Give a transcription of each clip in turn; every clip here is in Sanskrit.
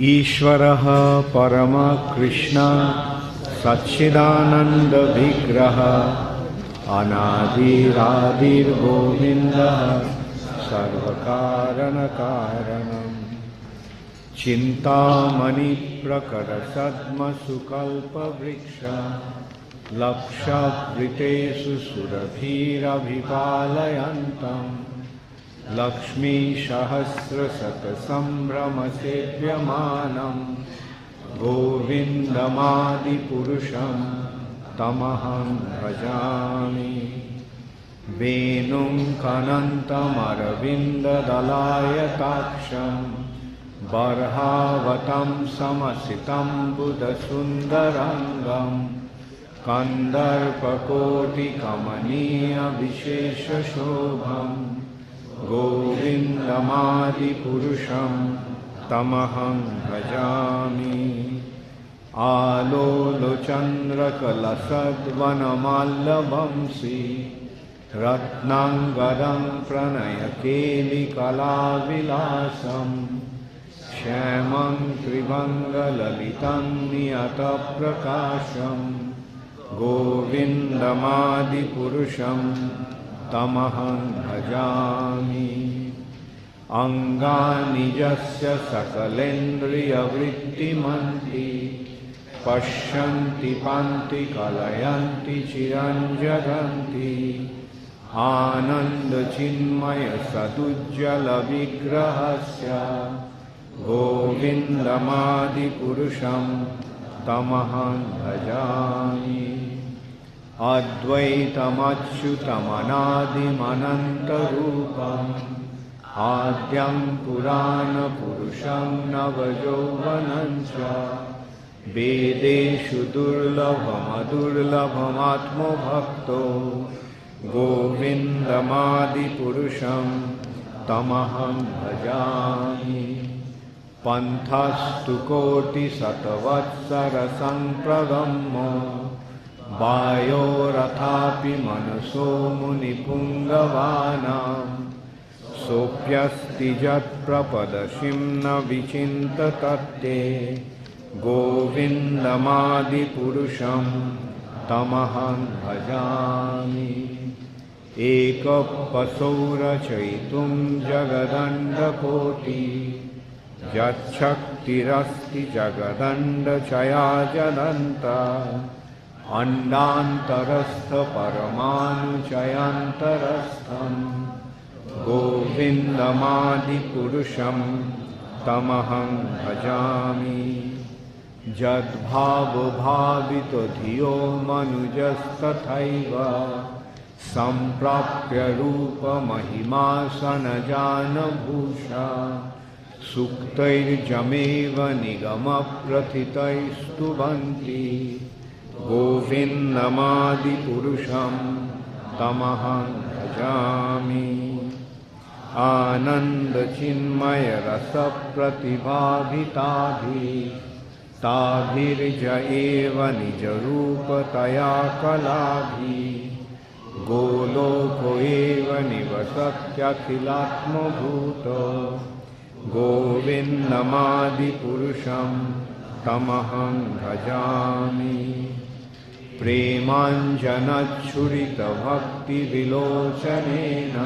ईश्वरः परमकृष्ण सच्चिदानन्दविग्रहः अनादिरादिर्गोविन्दः सर्वकारणकारणम् चिन्तामणिप्रकरसद्मसुकल्पवृक्षः लक्षवृतेषु सुरभिरभिपालयन्तम् लक्ष्मीसहस्रशतसम्भ्रमसेव्यमानं गोविन्दमादिपुरुषं तमहं भजामि। वेणुं कनन्तमरविन्ददलायताक्षं बर्हावतं समसितं बुधसुन्दरङ्गं कन्दर्पकोटिकमनीयविशेषशोभम् गोविन्दमादिपुरुषं तमहं भजामि। आलोलचन्द्रकलसद्वनमाल्यवंशी रत्नाङ्गदं प्रणयकेलिकलाविलासं श्यामं त्रिभङ्गललितं नियतप्रकाशं गोविन्दमादिपुरुषं तमहं भजामि। अङ्गानि यस्य सकलेन्द्रियवृत्तिमन्ति पश्यन्ति पान्ति कलयन्ति चिरञ्जगन्ति आनन्दचिन्मयसदुज्ज्वलविग्रहस्य गोविन्दमादिपुरुषं तमहं भजामि। अद्वैतमच्युतमनादिमनन्तरूपम् आद्यं पुराणपुरुषं नवयौवनं च वेदेषु दुर्लभमदुर्लभमात्मभक्तो गोविन्दमादिपुरुषं तमहं भजामि। पन्थस्तु कोटिशतवत्सरसम्प्रगम्यो वायोरथापि मनसो मुनिपुङ्गवानां सोऽप्यस्ति यत्प्रपदशिं न विचिन्ततत्ते गोविन्दमादिपुरुषं तमहं भजामि। एकपसौ रचयितुं जगदण्डकोटि यच्छक्तिरस्ति जगदण्डचयाजनन्ता अण्डान्तरस्थपरमाणुचयान्तरस्थं गोविन्दमादिपुरुषं तमहं भजामि। यद्भावभावितो धियो मनुजस्तथैव सम्प्राप्य रूपमहिमासनजानभूषा सूक्तैर्जमेव निगमप्रथितैस्तुवन्ति गोविन्दमादिपुरुषं तमहं भजामि। आनन्दचिन्मयरसप्रतिभाभिताभिः ताभिर्ज एव निजरूपतया कलाभिः गोलोको एव निवसत्यखिलात्मभूतो गोविन्दमादिपुरुषं तमहं भजामि। प्रेमाञ्जनच्छुरितभक्तिविलोचनेन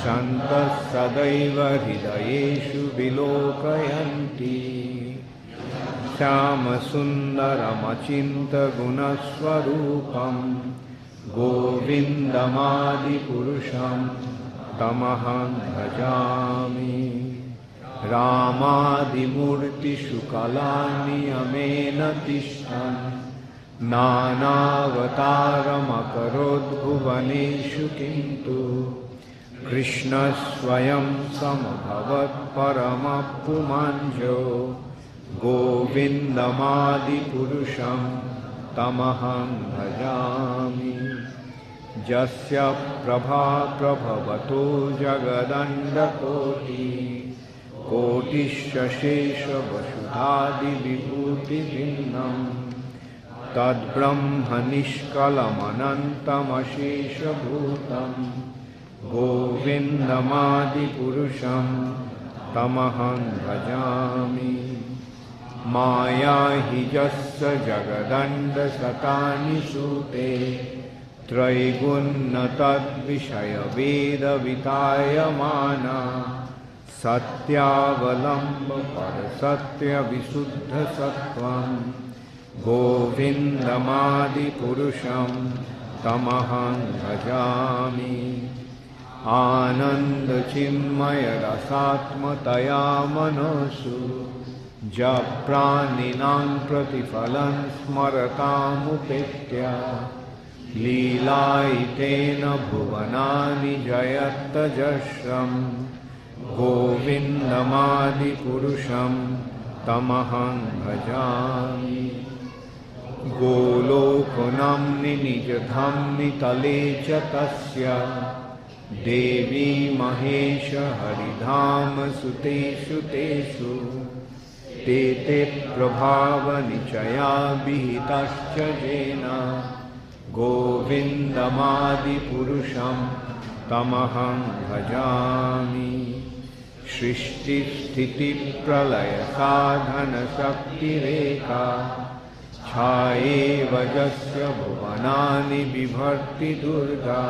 सन्तः सदैव हृदयेषु विलोकयन्ति श्यामसुन्दरमचिन्त्यगुणस्वरूपं गोविन्दमादिपुरुषं तमहं भजामि। रामादिमूर्तिषु कलानियमेन तिष्ठन् नानावतारमकरोद्भुवनेषु किन्तु कृष्णस्वयं समभवत् परमपुमाञ्जो गोविन्दमादिपुरुषं तमहं भजामि। यस्य प्रभा प्रभवतो जगदण्डकोटि कोटिशेषवसुधादिविभूतिभिन्नं तद्ब्रह्मनिष्कलमनन्तमशेषभूतं गोविन्दमादिपुरुषं तमहं भजामि। माया हि यस्य जगदण्डशतानि सूते त्रैगुण्य तद्विषयवेदवितायमाना सत्यावलम्ब परसत्यविशुद्धसत्त्वं गोविन्दमादिपुरुषं तमहं भजामि। आनन्दचिन्मयरसात्मतया मनसु जप्राणिनां प्रतिफलं स्मरतामुपेत्य लीलायितेन भुवनानि जयत्यजस्रं गोविन्दमादिपुरुषं तमहं भजामि। गोलोकनाम्नि निजधाम्नि तले च तस्य देवी महेश हरिधाम सुतेषु तेषु ते ते प्रभावनिचया विहितश्च येन गोविन्दमादिपुरुषं तमहं भजामि। सृष्टिस्थितिप्रलयसाधनशक्तिरेका छायेव यस्य भुवनानि बिभर्ति दुर्गा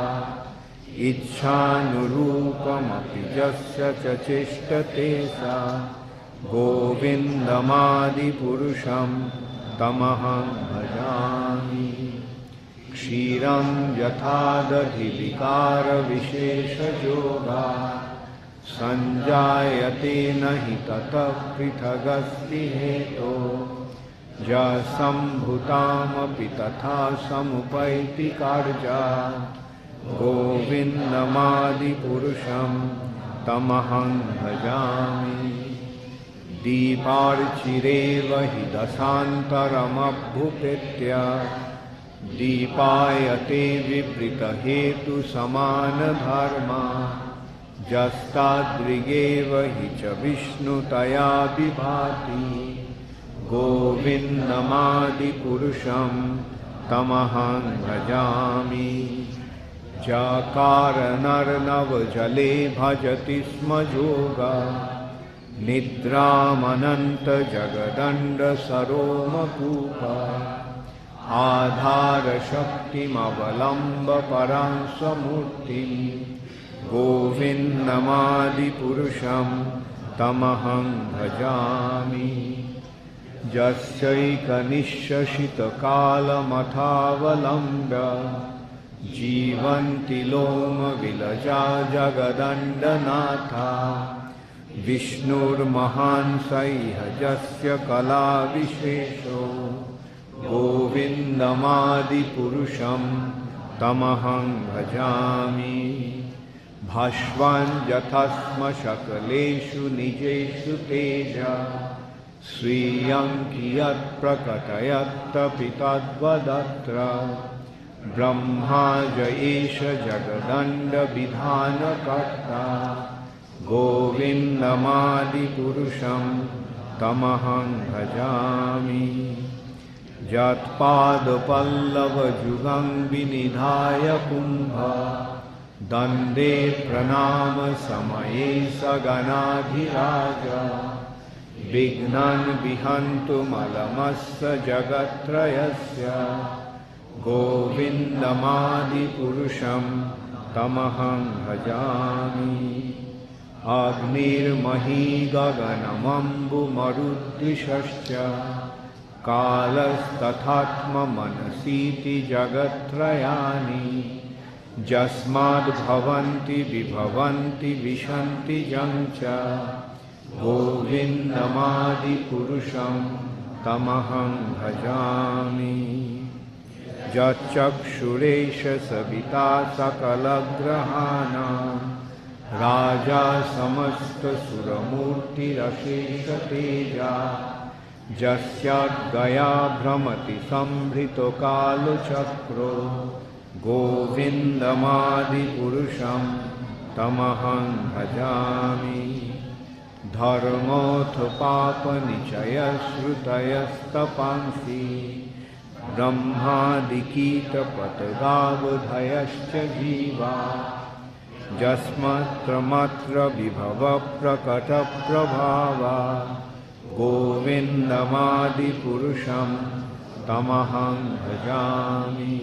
इच्छानुरूपमपि यस्य च चेष्टते सा गोविन्दमादिपुरुषं तमहं भजामि। क्षीरं यथा दधिविकारविशेषयोगा सञ्जायते न हि ततः पृथगस्ति हेतोः यस्सम्भूतामपि तथा समुपैति कार्या गोविन्दमादिपुरुषं तमहं भजामि। दीपार्चिरेव हि दशान्तरमभ्युपेत्य दीपायते विवृतहेतुसमानधर्मा यस्तादृगेव हि च विष्णुतया विभाति गोविन्दमादिपुरुषं तमहं भजामि। जकारनर्नवजले भजति स्म जोगा निद्रामनन्तजगदण्डसरोमकूपा आधारशक्तिमवलम्ब परां स्वमूर्तिं गोविन्दमादिपुरुषं तमहं भजामि। यस्यैकनिश्शसितकालमथावलम्ब्य जीवन्ति लोमविलजा जगदण्डनाथा विष्णुर्महान् सह्यजस्य कलाविशेषो गोविन्दमादिपुरुषं तमहं भजामि। भास्वान् यथा स्म सकलेषु निजेषु तेजा स्वीयं कियत् प्रकटयत्तपि तद्वदत्र ब्रह्मा ज एष जगदण्डविधानकर्ता गोविन्दमादिपुरुषं तमहं भजामि। यत्पादपल्लवयुगं विनिधाय कुम्भ दन्दे प्रणाम समये सगणाधिराज विघ्नान् विहन्तुमलमस्य जगत्त्रयस्य गोविन्दमादिपुरुषं तमहं भजामि। अग्निर्मही गगनमम्बुमरुद्विषश्च कालस्तथात्ममनसीति जगत्त्रयानि यस्माद्भवन्ति विभवन्ति विशन्ति जं च गोविन्दमादिपुरुषं तमहं भजामि। यच्चक्षुरेश सविता सकलग्रहाणां राजा समस्तसुरमूर्तिरशेषतेजा यस्याज्ञया भ्रमति संभृतो कालचक्रो गोविन्दमादिपुरुषं तमहं भजामि। धर्मोऽथ पापनिचयश्रुतयस्तपांसि ब्रह्मादिकीटपतगावधयश्च जीवा यस्मत्र विभव प्रकट प्रभावा गोविन्दमादिपुरुषं तमहं भजामि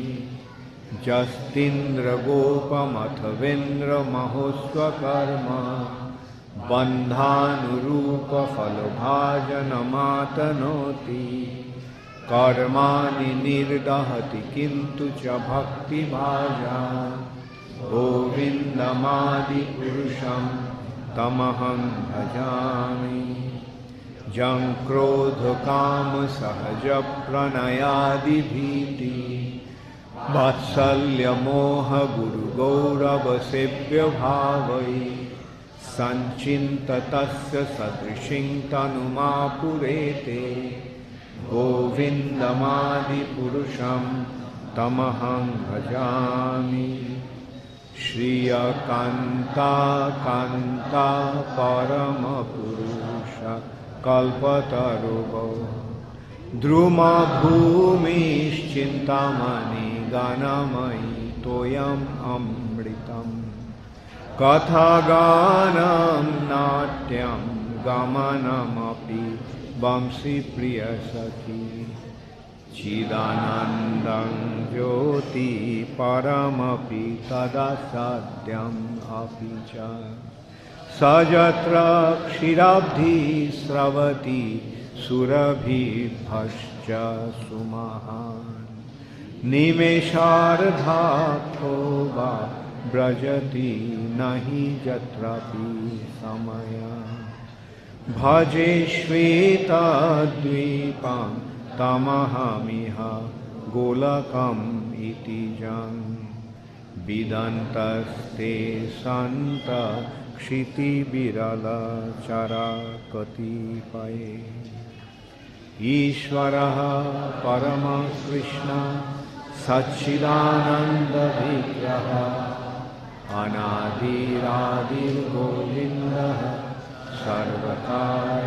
जस्तीन्द्रगोपमथवेन्द्रमहोस्वकर्म बन्धानुरूपफलभाजनमातनोति कर्माणि निर्दहति किन्तु च भक्तिभाजा गोविन्दमादिपुरुषं तमहं भजामि जं क्रोधकामसहजप्रणयादिभीति वात्सल्यमोहगुरुगौरवसेव्यभावै सञ्चिन्ततस्य सदृशिं तनुमापुरेते गोविन्दमादिपुरुषं तमहं भजामि श्रियकान्ता कान्ता परमपुरुष कल्पतरुगो द्रुमभूमिश्चिन्तामणि गानमयि तोयम् अमृतं कथागानं नाट्यं गमनमपि वंशीप्रियसखी चिदानन्दं ज्योति परमपि तदा सत्यम् अपि च स यत्र क्षीराब्धि स्रवति सुरभिभश्च सुमहान् निमेषार्धार्थो वा व्रजति नहि यत्रापि समयः भजे श्वेतद्वीपं तमहमिह गोलकम् इति जन् विदन्तस्ते सन्त क्षितिविरलचरा कतिपये ईश्वरः परमकृष्ण सच्चिदानन्दविग्रहः अनादिरादिर्गोविन्दः सर्वकाल